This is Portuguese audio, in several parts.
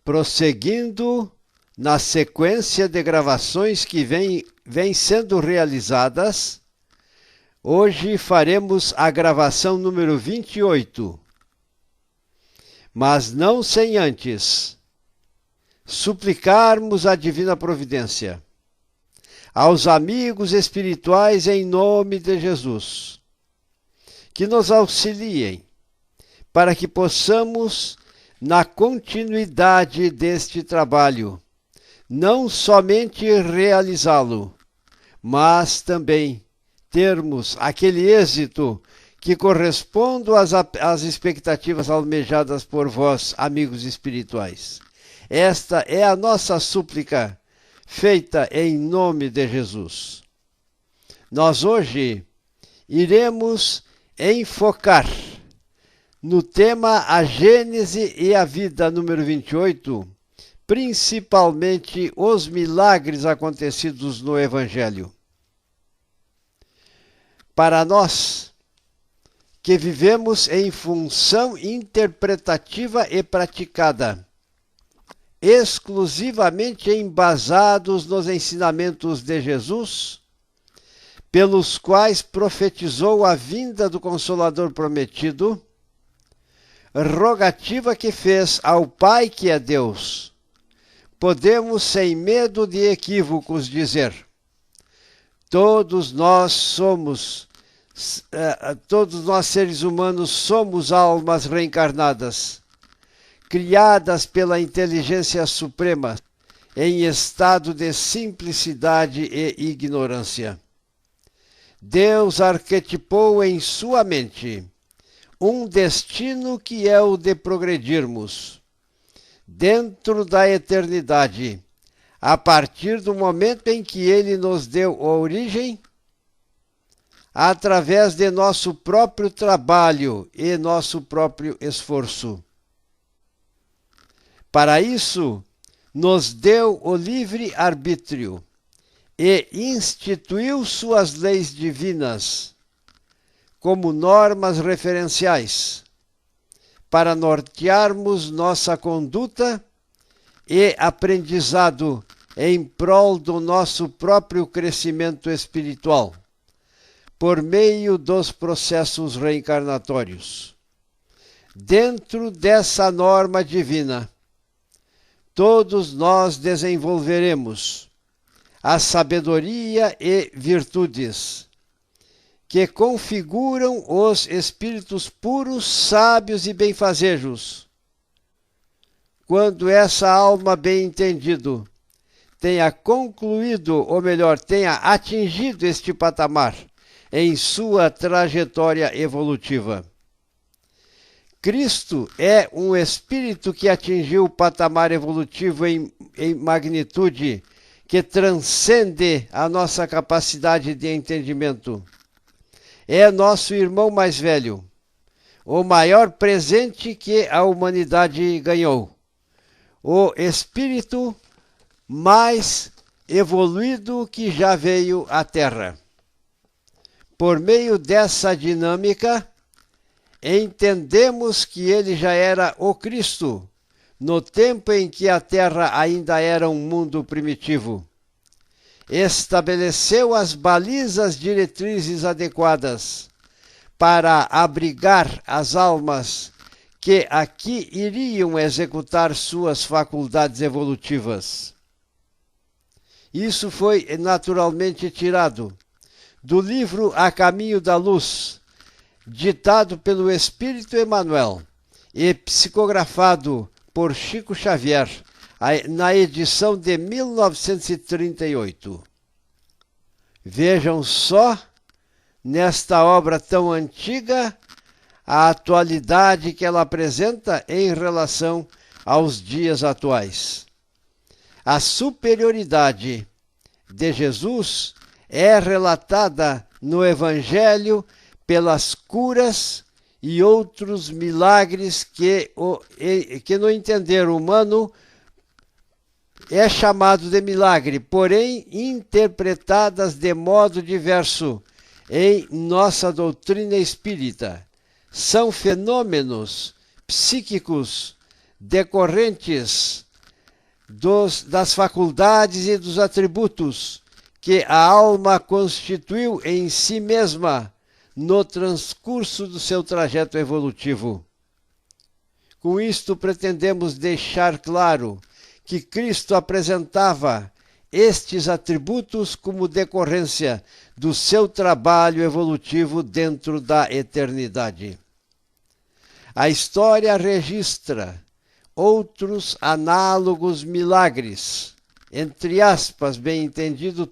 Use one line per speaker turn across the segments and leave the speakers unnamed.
Prosseguindo na sequência de gravações que vem sendo realizadas, hoje faremos a gravação número 28, mas não sem antes suplicarmos a Divina Providência, aos amigos espirituais em nome de Jesus, que nos auxiliem para que possamos, na continuidade deste trabalho, não somente realizá-lo, mas também termos aquele êxito que corresponde às expectativas almejadas por vós, amigos espirituais. Esta é a nossa súplica, feita em nome de Jesus. Nós hoje iremos enfocar no tema A Gênese e a Vida, número 28, principalmente os milagres acontecidos no Evangelho. Para nós, que vivemos em função interpretativa e praticada, exclusivamente embasados nos ensinamentos de Jesus, pelos quais profetizou a vinda do Consolador prometido, rogativa que fez ao Pai que é Deus, podemos sem medo de equívocos dizer: todos nós seres humanos somos almas reencarnadas, criadas pela inteligência suprema, em estado de simplicidade e ignorância. Deus arquetipou em sua mente um destino que é o de progredirmos dentro da eternidade, a partir do momento em que Ele nos deu origem, através de nosso próprio trabalho e nosso próprio esforço. Para isso, nos deu o livre arbítrio e instituiu suas leis divinas como normas referenciais para nortearmos nossa conduta e aprendizado em prol do nosso próprio crescimento espiritual, por meio dos processos reencarnatórios. Dentro dessa norma divina, todos nós desenvolveremos a sabedoria e virtudes que configuram os espíritos puros, sábios e benfazejos. Quando essa alma bem entendido tenha concluído, ou melhor, tenha atingido este patamar em sua trajetória evolutiva. Cristo é um espírito que atingiu o patamar evolutivo em magnitude que transcende a nossa capacidade de entendimento. É nosso irmão mais velho, o maior presente que a humanidade ganhou, o espírito mais evoluído que já veio à Terra. Por meio dessa dinâmica, entendemos que ele já era o Cristo, no tempo em que a Terra ainda era um mundo primitivo. Estabeleceu as balizas diretrizes adequadas para abrigar as almas que aqui iriam executar suas faculdades evolutivas. Isso foi naturalmente tirado do livro A Caminho da Luz, ditado pelo Espírito Emmanuel e psicografado por Chico Xavier, na edição de 1938. Vejam só, nesta obra tão antiga, a atualidade que ela apresenta em relação aos dias atuais. A superioridade de Jesus é relatada no Evangelho pelas curas e outros milagres que no entender humano é chamado de milagre, porém interpretadas de modo diverso em nossa doutrina espírita. São fenômenos psíquicos decorrentes das faculdades e dos atributos que a alma constituiu em si mesma no transcurso do seu trajeto evolutivo. Com isto, pretendemos deixar claro que Cristo apresentava estes atributos como decorrência do seu trabalho evolutivo dentro da eternidade. A história registra outros análogos milagres, entre aspas, bem entendido,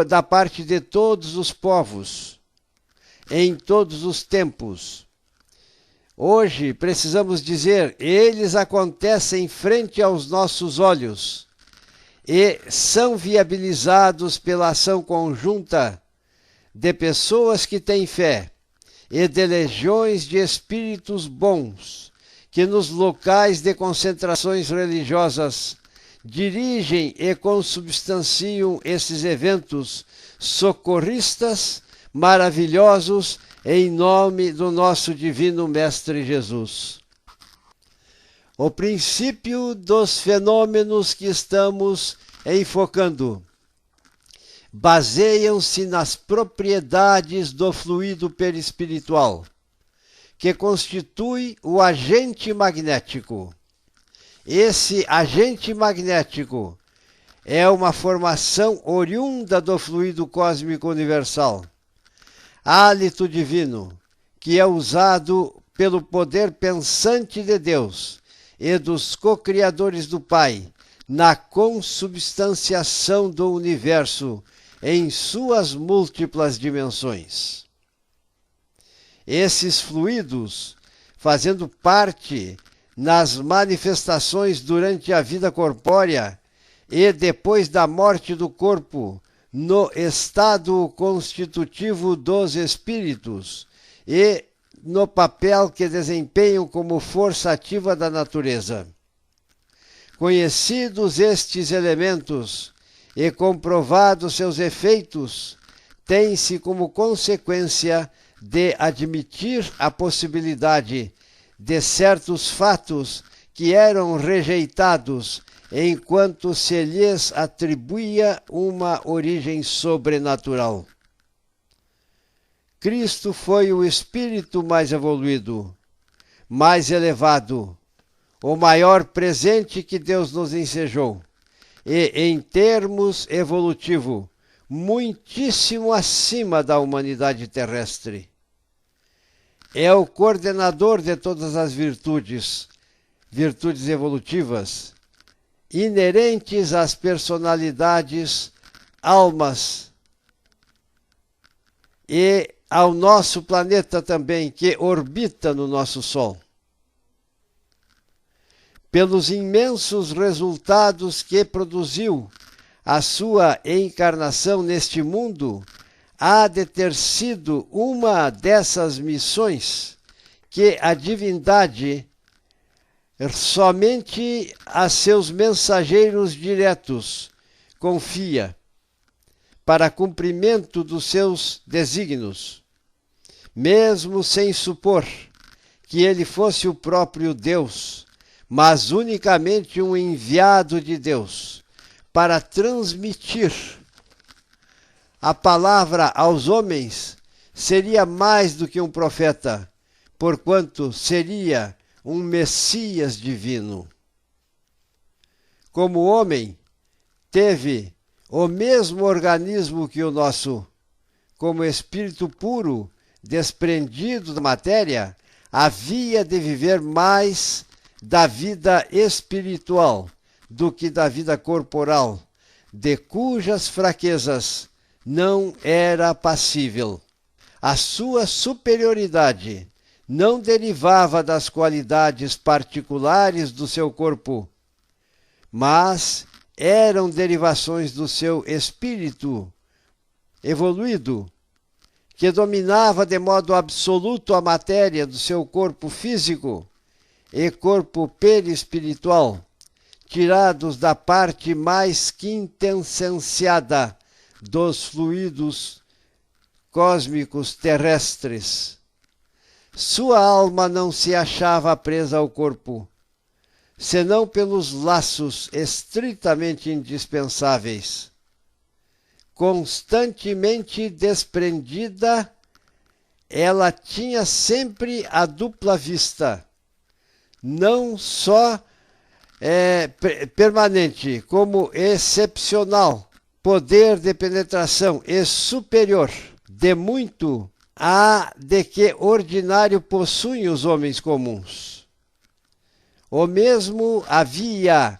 da parte de todos os povos, em todos os tempos. Hoje, precisamos dizer, eles acontecem frente aos nossos olhos e são viabilizados pela ação conjunta de pessoas que têm fé e de legiões de espíritos bons que nos locais de concentrações religiosas dirigem e consubstanciam esses eventos socorristas maravilhosos em nome do nosso Divino Mestre Jesus. O princípio dos fenômenos que estamos enfocando baseiam-se nas propriedades do fluido perispiritual, que constitui o agente magnético. Esse agente magnético é uma formação oriunda do fluido cósmico universal, hálito divino, que é usado pelo poder pensante de Deus e dos co-criadores do Pai na consubstanciação do universo em suas múltiplas dimensões. Esses fluidos, fazendo parte nas manifestações durante a vida corpórea e depois da morte do corpo, no estado constitutivo dos espíritos e no papel que desempenham como força ativa da natureza. Conhecidos estes elementos e comprovados seus efeitos, tem-se como consequência de admitir a possibilidade de certos fatos que eram rejeitados enquanto se lhes atribuía uma origem sobrenatural. Cristo foi o espírito mais evoluído, mais elevado, o maior presente que Deus nos ensejou, e, em termos evolutivo, muitíssimo acima da humanidade terrestre. É o coordenador de todas as virtudes evolutivas, inerentes às personalidades, almas e ao nosso planeta também, que orbita no nosso Sol. Pelos imensos resultados que produziu a sua encarnação neste mundo, há de ter sido uma dessas missões que a divindade somente a seus mensageiros diretos confia para cumprimento dos seus desígnios, mesmo sem supor que ele fosse o próprio Deus, mas unicamente um enviado de Deus para transmitir a palavra aos homens. Seria mais do que um profeta, porquanto seria um Messias divino. Como homem, teve o mesmo organismo que o nosso, como espírito puro, desprendido da matéria, havia de viver mais da vida espiritual do que da vida corporal, de cujas fraquezas não era passível. A sua superioridade não derivava das qualidades particulares do seu corpo, mas eram derivações do seu espírito evoluído, que dominava de modo absoluto a matéria do seu corpo físico e corpo perispiritual, tirados da parte mais quintessenciada dos fluidos cósmicos terrestres. Sua alma não se achava presa ao corpo. senão pelos laços estritamente indispensáveis. Constantemente desprendida, ela tinha sempre a dupla vista, não só permanente, como excepcional, poder de penetração e superior, de muito a de que ordinário possuem os homens comuns. O mesmo havia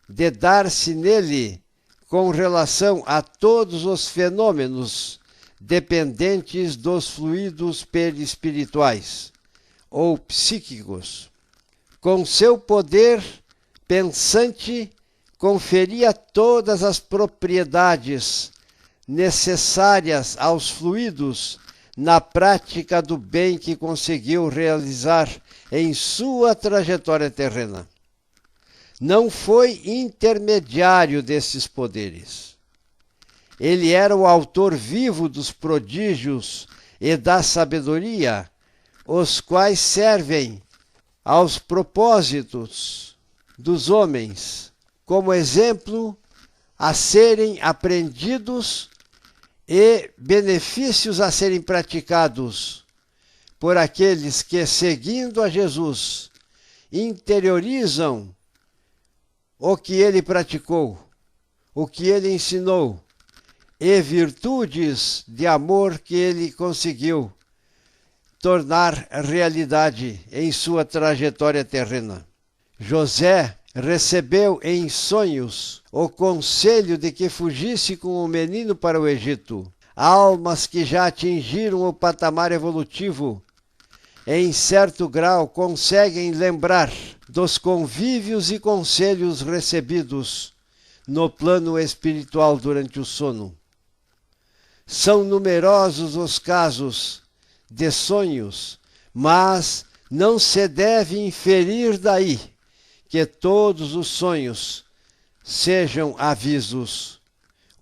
de dar-se nele com relação a todos os fenômenos dependentes dos fluidos perispirituais ou psíquicos. Com seu poder pensante, conferia todas as propriedades necessárias aos fluidos na prática do bem que conseguiu realizar em sua trajetória terrena. Não foi intermediário desses poderes. Ele era o autor vivo dos prodígios e da sabedoria, os quais servem aos propósitos dos homens, como exemplo a serem aprendidos e benefícios a serem praticados por aqueles que, seguindo a Jesus, interiorizam o que ele praticou, o que ele ensinou, e virtudes de amor que ele conseguiu tornar realidade em sua trajetória terrena. José recebeu em sonhos o conselho de que fugisse com o menino para o Egito. Almas que já atingiram o patamar evolutivo, em certo grau, conseguem lembrar dos convívios e conselhos recebidos no plano espiritual durante o sono. São numerosos os casos de sonhos, mas não se deve inferir daí que todos os sonhos sejam avisos.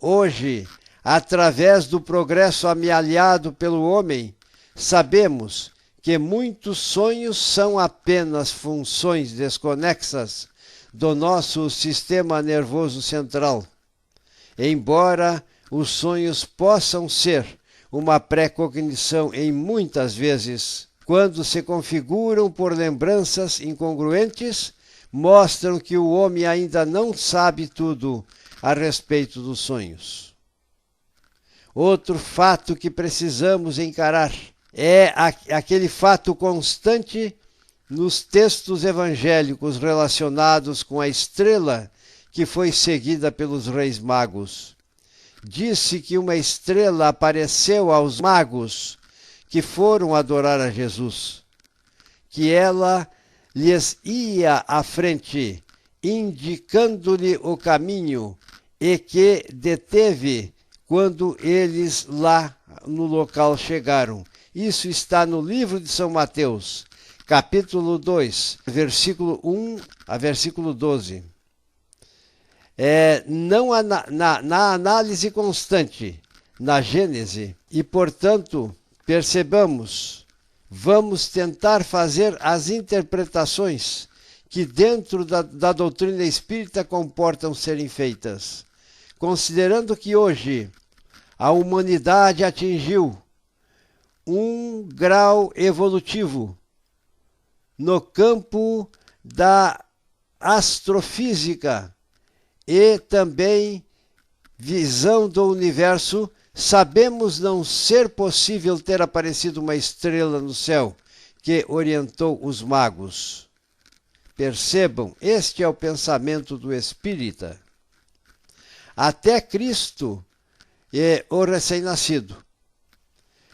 Hoje, através do progresso amealhado pelo homem, sabemos que muitos sonhos são apenas funções desconexas do nosso sistema nervoso central. Embora os sonhos possam ser uma pré-cognição em muitas vezes, quando se configuram por lembranças incongruentes, mostram que o homem ainda não sabe tudo a respeito dos sonhos. Outro fato que precisamos encarar é aquele fato constante nos textos evangélicos relacionados com a estrela que foi seguida pelos reis magos. Disse que uma estrela apareceu aos magos que foram adorar a Jesus, que ela lhes ia à frente, indicando-lhe o caminho, e que deteve quando eles lá no local chegaram. Isso está no livro de São Mateus, capítulo 2, versículo 1 a versículo 12. Na análise constante, na Gênese, e portanto, percebamos, vamos tentar fazer as interpretações que dentro da doutrina espírita comportam serem feitas, considerando que hoje a humanidade atingiu um grau evolutivo no campo da astrofísica e também visão do universo. Sabemos não ser possível ter aparecido uma estrela no céu que orientou os magos. Percebam, este é o pensamento do espírita. Até Cristo é o recém-nascido.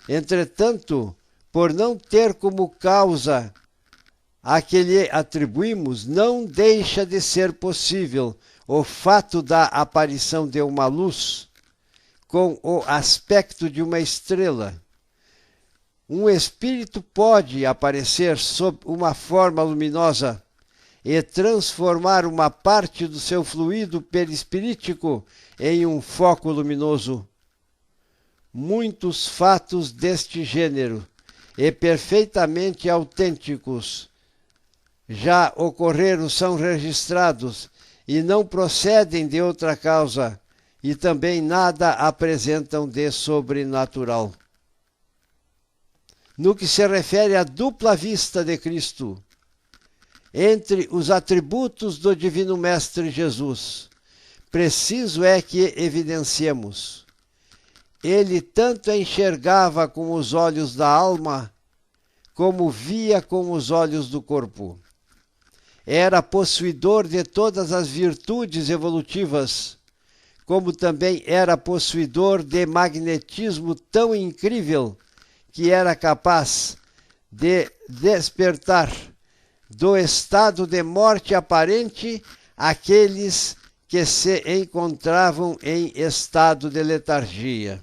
Entretanto, por não ter como causa a que lhe atribuímos, não deixa de ser possível o fato da aparição de uma luz com o aspecto de uma estrela. Um espírito pode aparecer sob uma forma luminosa e transformar uma parte do seu fluido perispirítico em um foco luminoso. Muitos fatos deste gênero, e perfeitamente autênticos, já ocorreram são registrados e não procedem de outra causa, e também nada apresentam de sobrenatural. No que se refere à dupla vista de Cristo, entre os atributos do Divino Mestre Jesus, preciso é que evidenciemos. Ele tanto enxergava com os olhos da alma, como via com os olhos do corpo. Era possuidor de todas as virtudes evolutivas, como também era possuidor de magnetismo tão incrível que era capaz de despertar do estado de morte aparente aqueles que se encontravam em estado de letargia.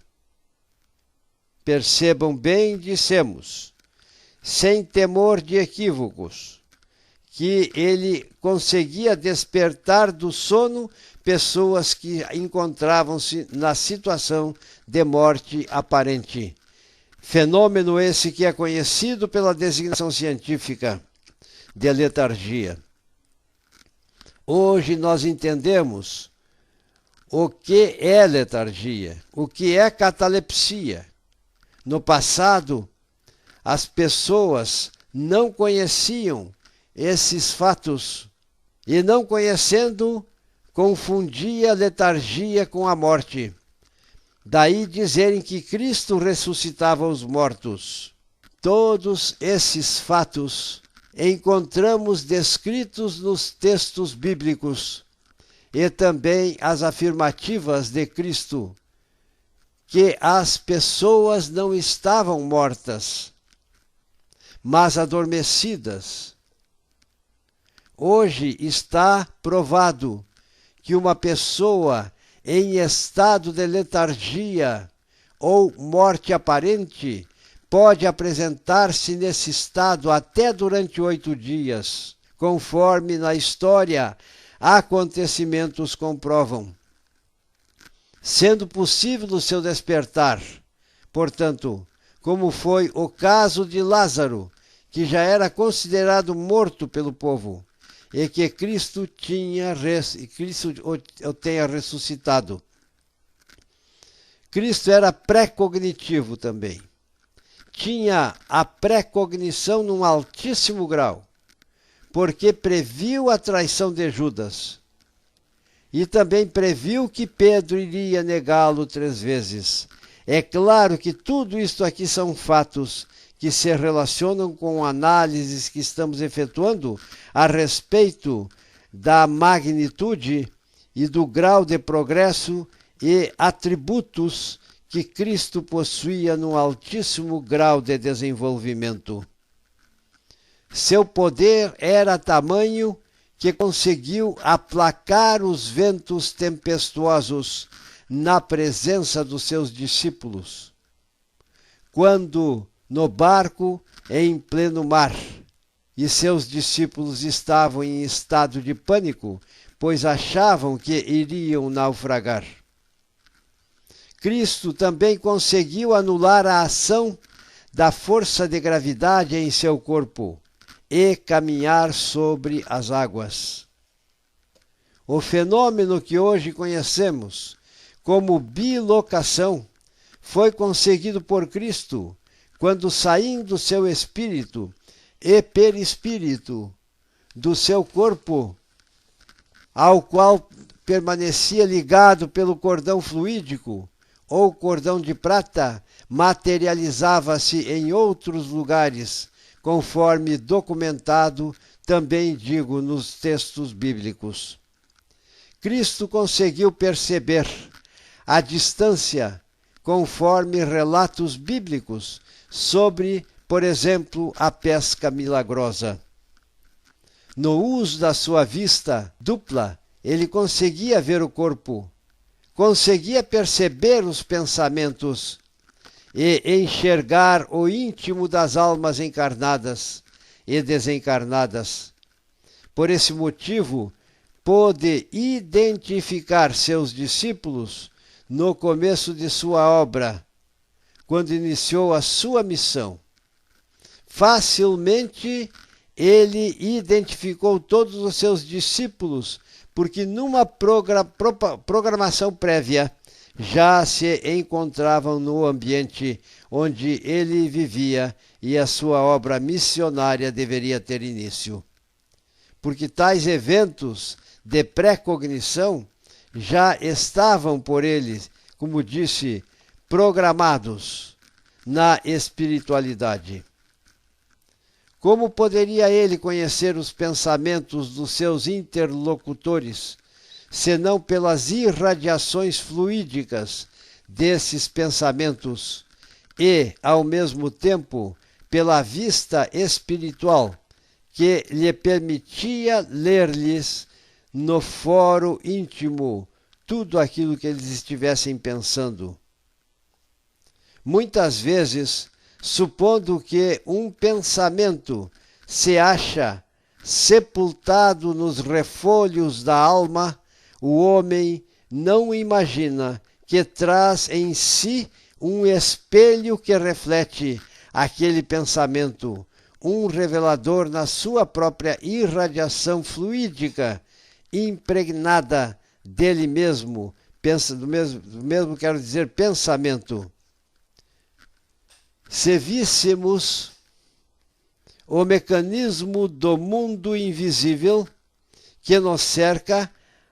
Percebam bem, dissemos, sem temor de equívocos, que ele conseguia despertar do sono pessoas que encontravam-se na situação de morte aparente. Fenômeno esse que é conhecido pela designação científica de letargia. Hoje nós entendemos o que é letargia, o que é catalepsia. No passado, as pessoas não conheciam esses fatos e, não conhecendo, confundia a letargia com a morte. Daí dizerem que Cristo ressuscitava os mortos. Todos esses fatos encontramos descritos nos textos bíblicos e também as afirmativas de Cristo, que as pessoas não estavam mortas, mas adormecidas. Hoje está provado que uma pessoa em estado de letargia ou morte aparente pode apresentar-se nesse estado até durante 8 dias, conforme na história acontecimentos comprovam, sendo possível o seu despertar. Portanto, como foi o caso de Lázaro, que já era considerado morto pelo povo, e que Cristo o tenha ressuscitado. Cristo era pré-cognitivo também. Tinha a pré-cognição num altíssimo grau, porque previu a traição de Judas. E também previu que Pedro iria negá-lo 3 vezes. É claro que tudo isto aqui são fatos que se relacionam com análises que estamos efetuando a respeito da magnitude e do grau de progresso e atributos que Cristo possuía num altíssimo grau de desenvolvimento. Seu poder era tamanho que conseguiu aplacar os ventos tempestuosos na presença dos seus discípulos. Quando no barco em pleno mar, e seus discípulos estavam em estado de pânico, pois achavam que iriam naufragar. Cristo também conseguiu anular a ação da força de gravidade em seu corpo e caminhar sobre as águas. O fenômeno que hoje conhecemos como bilocação foi conseguido por Cristo quando, saindo seu espírito e perispírito do seu corpo, ao qual permanecia ligado pelo cordão fluídico ou cordão de prata, materializava-se em outros lugares, conforme documentado, também digo, nos textos bíblicos. Cristo conseguiu perceber a distância, conforme relatos bíblicos, sobre, por exemplo, a pesca milagrosa. No uso da sua vista dupla, ele conseguia ver o corpo, conseguia perceber os pensamentos e enxergar o íntimo das almas encarnadas e desencarnadas. Por esse motivo, pôde identificar seus discípulos no começo de sua obra, quando iniciou a sua missão. Facilmente ele identificou todos os seus discípulos, porque numa programação prévia já se encontravam no ambiente onde ele vivia e a sua obra missionária deveria ter início. Porque tais eventos de pré-cognição já estavam por ele, como disse, programados na espiritualidade. Como poderia ele conhecer os pensamentos dos seus interlocutores, senão pelas irradiações fluídicas desses pensamentos e, ao mesmo tempo, pela vista espiritual que lhe permitia ler-lhes no foro íntimo tudo aquilo que eles estivessem pensando? Muitas vezes, supondo que um pensamento se acha sepultado nos refolhos da alma, o homem não imagina que traz em si um espelho que reflete aquele pensamento, um revelador na sua própria irradiação fluídica, impregnada dele mesmo, do mesmo quero dizer, pensamento. Se víssemos o mecanismo do mundo invisível que nos cerca,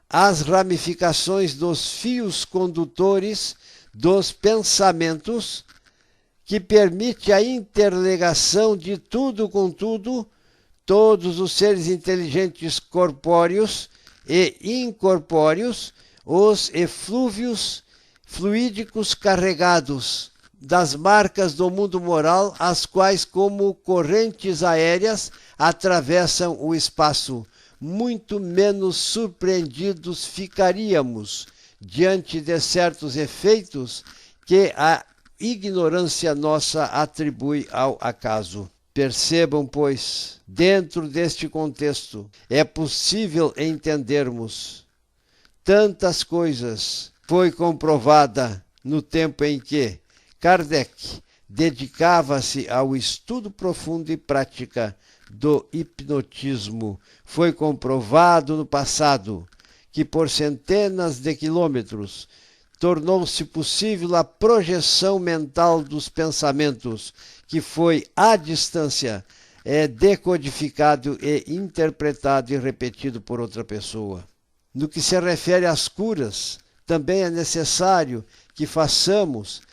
as ramificações dos fios condutores dos pensamentos, que permite a interligação de tudo com tudo, todos os seres inteligentes corpóreos e incorpóreos, os eflúvios fluídicos carregados das marcas do mundo moral, as quais, como correntes aéreas, atravessam o espaço. Muito menos surpreendidos ficaríamos diante de certos efeitos que a ignorância nossa atribui ao acaso. Percebam, pois, dentro deste contexto, é possível entendermos tantas coisas. Foi comprovada no tempo em que Kardec dedicava-se ao estudo profundo e prática do hipnotismo. Foi comprovado no passado que por centenas de quilômetros tornou-se possível a projeção mental dos pensamentos, que foi à distância decodificado e interpretado e repetido por outra pessoa. No que se refere às curas, também é necessário que façamos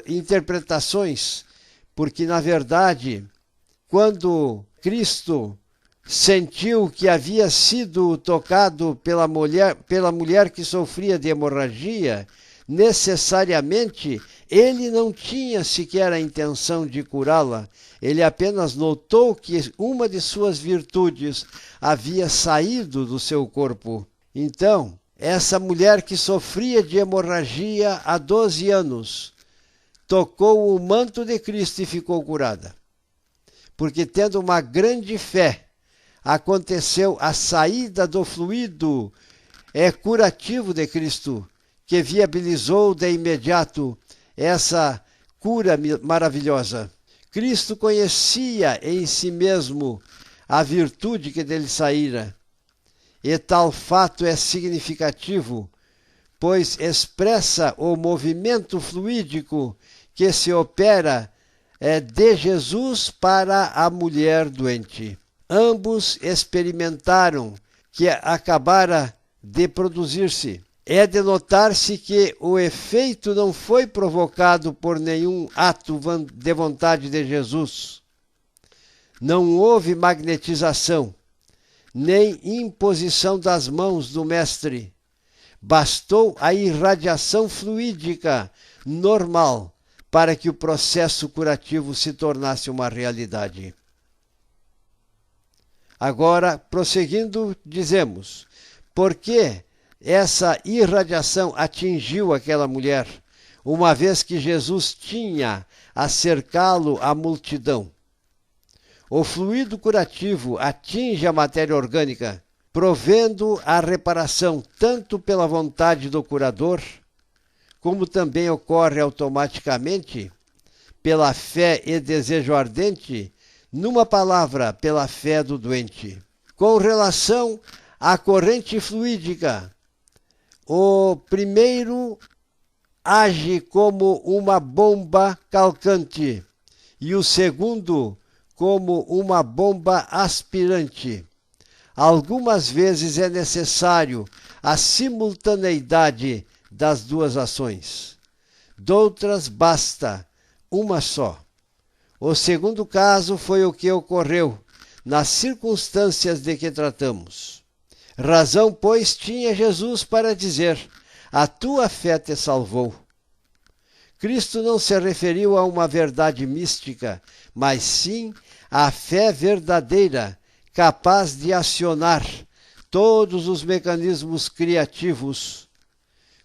interpretações, porque na verdade, quando Cristo sentiu que havia sido tocado pela mulher que sofria de hemorragia, necessariamente ele não tinha sequer a intenção de curá-la. Ele apenas notou que uma de suas virtudes havia saído do seu corpo. Então, essa mulher que sofria de hemorragia há 12 anos tocou o manto de Cristo e ficou curada. Porque, tendo uma grande fé, aconteceu a saída do fluido curativo de Cristo, que viabilizou de imediato essa cura maravilhosa. Cristo conhecia em si mesmo a virtude que dele saíra, e tal fato é significativo, pois expressa o movimento fluídico que se opera de Jesus para a mulher doente. Ambos experimentaram que acabara de produzir-se. É de notar-se que o efeito não foi provocado por nenhum ato de vontade de Jesus. Não houve magnetização, nem imposição das mãos do Mestre. Bastou a irradiação fluídica normal para que o processo curativo se tornasse uma realidade. Agora, prosseguindo, dizemos, por que essa irradiação atingiu aquela mulher, uma vez que Jesus tinha a cercá-lo a multidão? O fluido curativo atinge a matéria orgânica, provendo a reparação tanto pela vontade do curador, como também ocorre automaticamente pela fé e desejo ardente Numa palavra, pela fé do doente. Com relação à corrente fluídica, o primeiro age como uma bomba calcante e o segundo como uma bomba aspirante. Algumas vezes é necessário a simultaneidade das duas ações. Doutras basta uma só. O segundo caso foi o que ocorreu nas circunstâncias de que tratamos. Razão, pois, tinha Jesus para dizer: a tua fé te salvou. Cristo não se referiu a uma verdade mística, mas sim à fé verdadeira, capaz de acionar todos os mecanismos criativos,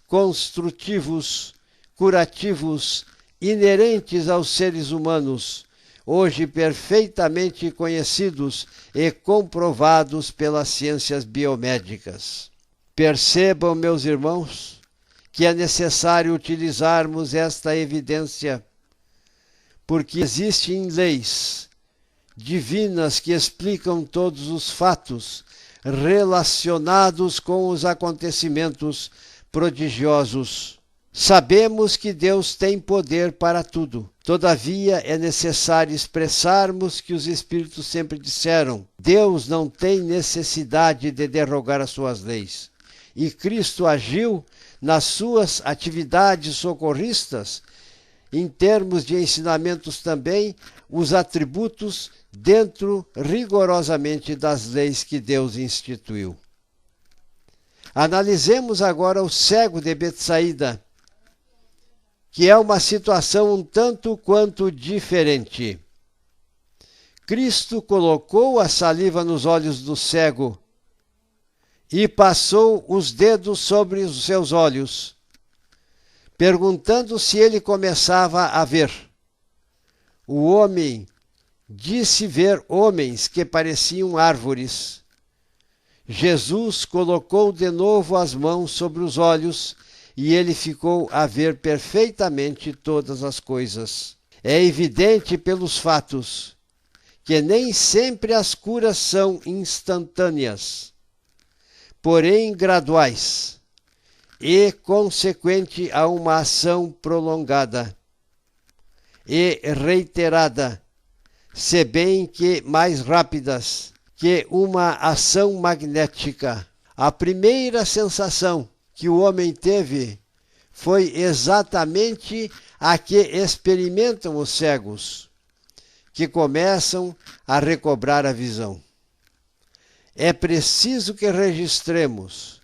construtivos, curativos, inerentes aos seres humanos, hoje perfeitamente conhecidos e comprovados pelas ciências biomédicas. Percebam, meus irmãos, que é necessário utilizarmos esta evidência, porque existem leis divinas que explicam todos os fatos relacionados com os acontecimentos prodigiosos. Sabemos que Deus tem poder para tudo. Todavia, é necessário expressarmos que os Espíritos sempre disseram: Deus não tem necessidade de derrogar as suas leis. E Cristo agiu nas suas atividades socorristas, em termos de ensinamentos também, os atributos dentro rigorosamente das leis que Deus instituiu. Analisemos agora o cego de Betsaída, que é uma situação um tanto quanto diferente. Cristo colocou a saliva nos olhos do cego e passou os dedos sobre os seus olhos, perguntando se ele começava a ver. O homem disse ver homens que pareciam árvores. Jesus colocou de novo as mãos sobre os olhos e ele ficou a ver perfeitamente todas as coisas. É evidente pelos fatos que nem sempre as curas são instantâneas, porém graduais e consequente a uma ação prolongada e reiterada, se bem que mais rápidas que uma ação magnética. A primeira sensação que o homem teve foi exatamente a que experimentam os cegos, que começam a recobrar a visão. É preciso que registremos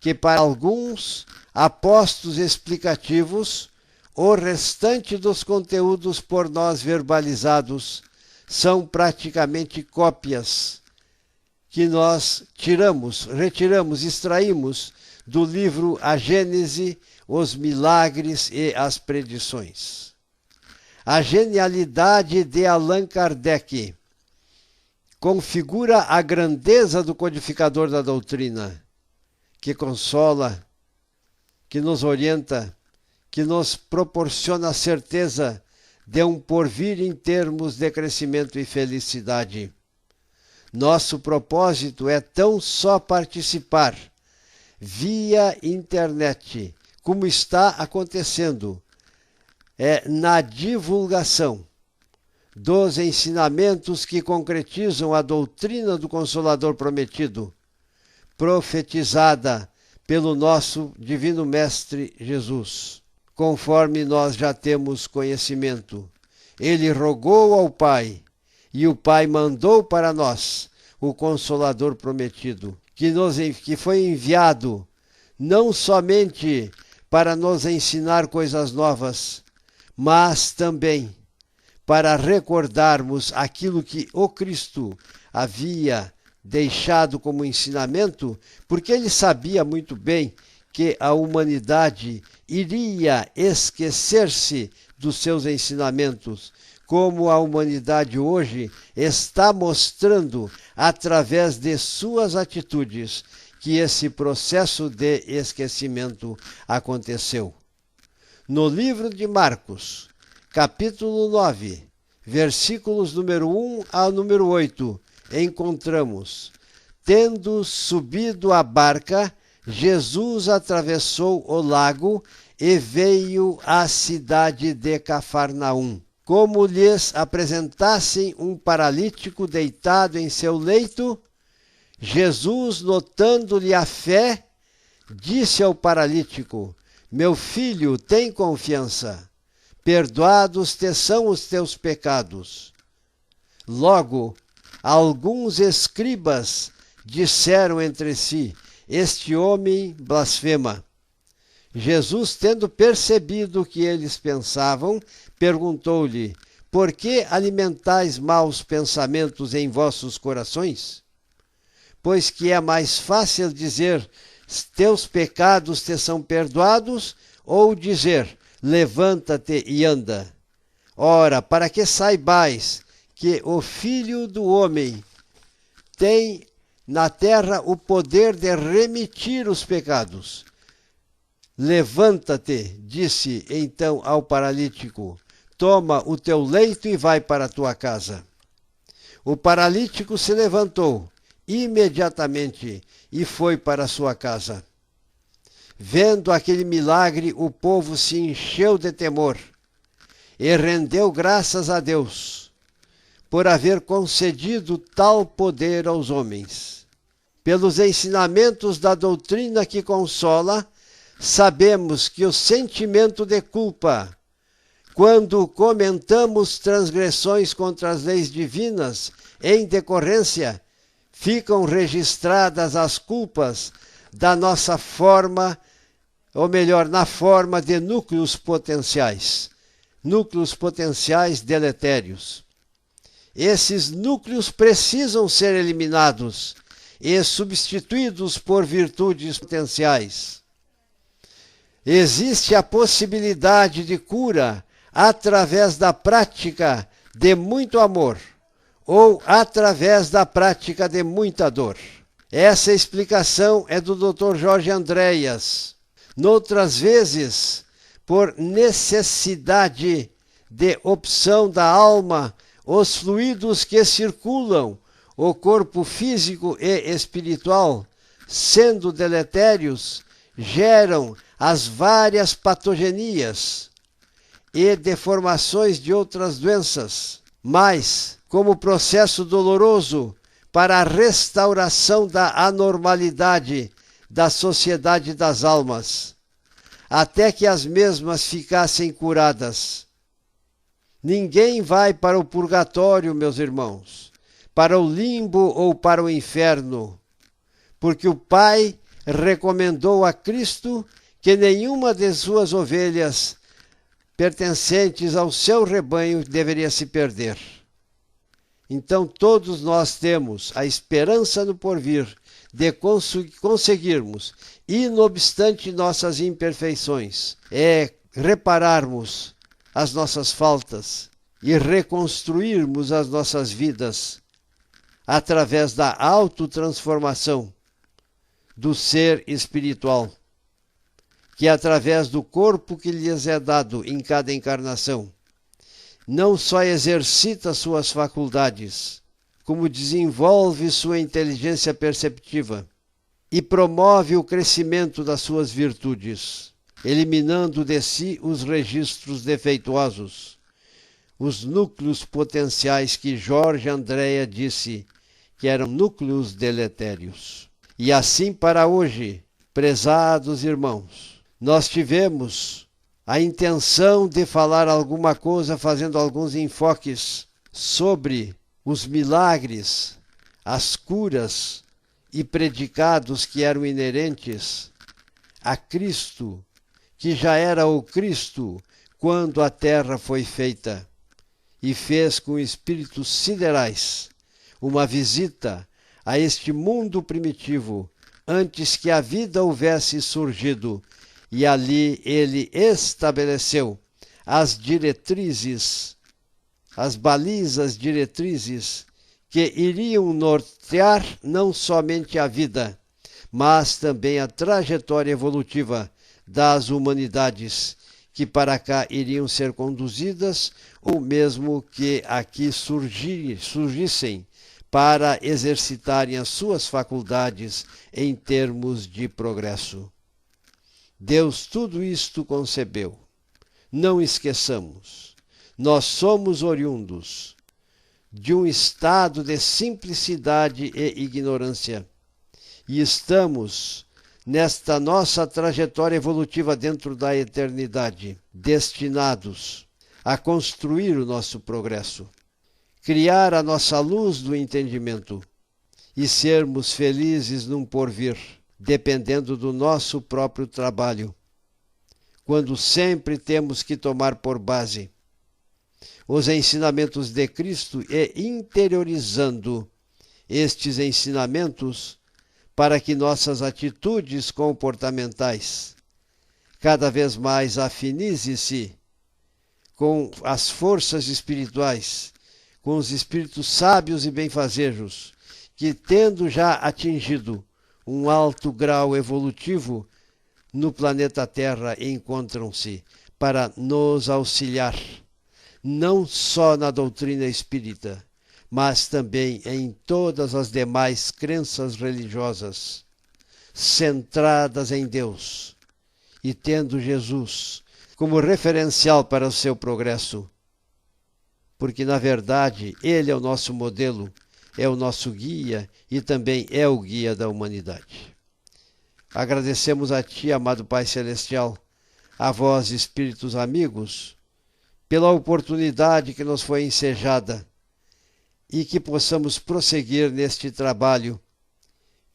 que para alguns apostos explicativos, o restante dos conteúdos por nós verbalizados são praticamente cópias que nós retiramos, extraímos do livro A Gênese, os Milagres e as Predições. A genialidade de Allan Kardec configura a grandeza do codificador da doutrina, que consola, que nos orienta, que nos proporciona a certeza de um porvir em termos de crescimento e felicidade. Nosso propósito é tão só participar via internet, como está acontecendo, na divulgação dos ensinamentos que concretizam a doutrina do Consolador prometido, profetizada pelo nosso Divino Mestre Jesus. Conforme nós já temos conhecimento, ele rogou ao Pai, e o Pai mandou para nós o Consolador prometido, que foi enviado não somente para nos ensinar coisas novas, mas também para recordarmos aquilo que o Cristo havia deixado como ensinamento, porque ele sabia muito bem que a humanidade iria esquecer-se dos seus ensinamentos, como a humanidade hoje está mostrando através de suas atitudes que esse processo de esquecimento aconteceu. No livro de Marcos, capítulo 9, versículos número 1 ao número 8, encontramos: tendo subido a barca, Jesus atravessou o lago e veio à cidade de Cafarnaum. Como lhes apresentassem um paralítico deitado em seu leito, Jesus, notando-lhe a fé, disse ao paralítico: meu filho, tem confiança, perdoados te são os teus pecados. Logo, alguns escribas disseram entre si: este homem blasfema. Jesus, tendo percebido o que eles pensavam, perguntou-lhe: por que alimentais maus pensamentos em vossos corações? Pois que é mais fácil dizer: teus pecados te são perdoados, ou dizer: levanta-te e anda. Ora, para que saibais que o Filho do Homem tem na terra o poder de remitir os pecados. Levanta-te, disse então ao paralítico, toma o teu leito e vai para a tua casa. O paralítico se levantou imediatamente e foi para a sua casa. Vendo aquele milagre, o povo se encheu de temor e rendeu graças a Deus por haver concedido tal poder aos homens. Pelos ensinamentos da doutrina que consola, sabemos que o sentimento de culpa, quando comentamos transgressões contra as leis divinas, em decorrência, ficam registradas as culpas da nossa forma, ou melhor, na forma de núcleos potenciais deletérios. Esses núcleos precisam ser eliminados e substituídos por virtudes potenciais. Existe a possibilidade de cura através da prática de muito amor ou através da prática de muita dor. Essa explicação é do Dr. Jorge Andréas. Noutras vezes, por necessidade de opção da alma, os fluidos que circulam o corpo físico e espiritual, sendo deletérios, geram as várias patogenias e deformações de outras doenças, mas, como processo doloroso para a restauração da anormalidade da sociedade das almas, até que as mesmas ficassem curadas. Ninguém vai para o purgatório, meus irmãos, para o limbo ou para o inferno, porque o Pai recomendou a Cristo que nenhuma de suas ovelhas pertencentes ao seu rebanho deveria se perder. Então todos nós temos a esperança no porvir de conseguirmos, e não obstante nossas imperfeições, repararmos as nossas faltas e reconstruirmos as nossas vidas através da autotransformação do ser espiritual, que através do corpo que lhes é dado em cada encarnação, não só exercita suas faculdades, como desenvolve sua inteligência perceptiva e promove o crescimento das suas virtudes, eliminando de si os registros defeituosos, os núcleos potenciais que Jorge Andréa disse que eram núcleos deletérios. E assim para hoje, prezados irmãos, nós tivemos a intenção de falar alguma coisa, fazendo alguns enfoques sobre os milagres, as curas e predicados que eram inerentes a Cristo, que já era o Cristo quando a terra foi feita, e fez com espíritos siderais uma visita a este mundo primitivo antes que a vida houvesse surgido, e ali ele estabeleceu as diretrizes, as balizas diretrizes que iriam nortear não somente a vida, mas também a trajetória evolutiva das humanidades que para cá iriam ser conduzidas, ou mesmo que aqui surgissem para exercitarem as suas faculdades em termos de progresso. Deus tudo isto concebeu. Não esqueçamos, nós somos oriundos de um estado de simplicidade e ignorância, e estamos nesta nossa trajetória evolutiva dentro da eternidade, destinados a construir o nosso progresso, criar a nossa luz do entendimento e sermos felizes num porvir, dependendo do nosso próprio trabalho, quando sempre temos que tomar por base os ensinamentos de Cristo e interiorizando estes ensinamentos para que nossas atitudes comportamentais cada vez mais afinize-se com as forças espirituais, com os espíritos sábios e benfazejos, que tendo já atingido um alto grau evolutivo no planeta Terra, encontram-se para nos auxiliar, não só na doutrina espírita, mas também em todas as demais crenças religiosas, centradas em Deus e tendo Jesus como referencial para o seu progresso. Porque, na verdade, Ele é o nosso modelo, é o nosso guia e também é o guia da humanidade. Agradecemos a Ti, amado Pai Celestial, a vós, espíritos amigos, pela oportunidade que nos foi ensejada e que possamos prosseguir neste trabalho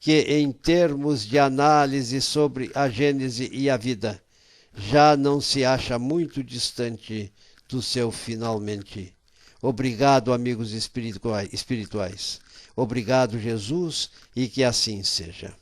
que, em termos de análise sobre a Gênese e a vida, já não se acha muito distante do seu finalmente. Obrigado, amigos espirituais. Obrigado, Jesus, e que assim seja.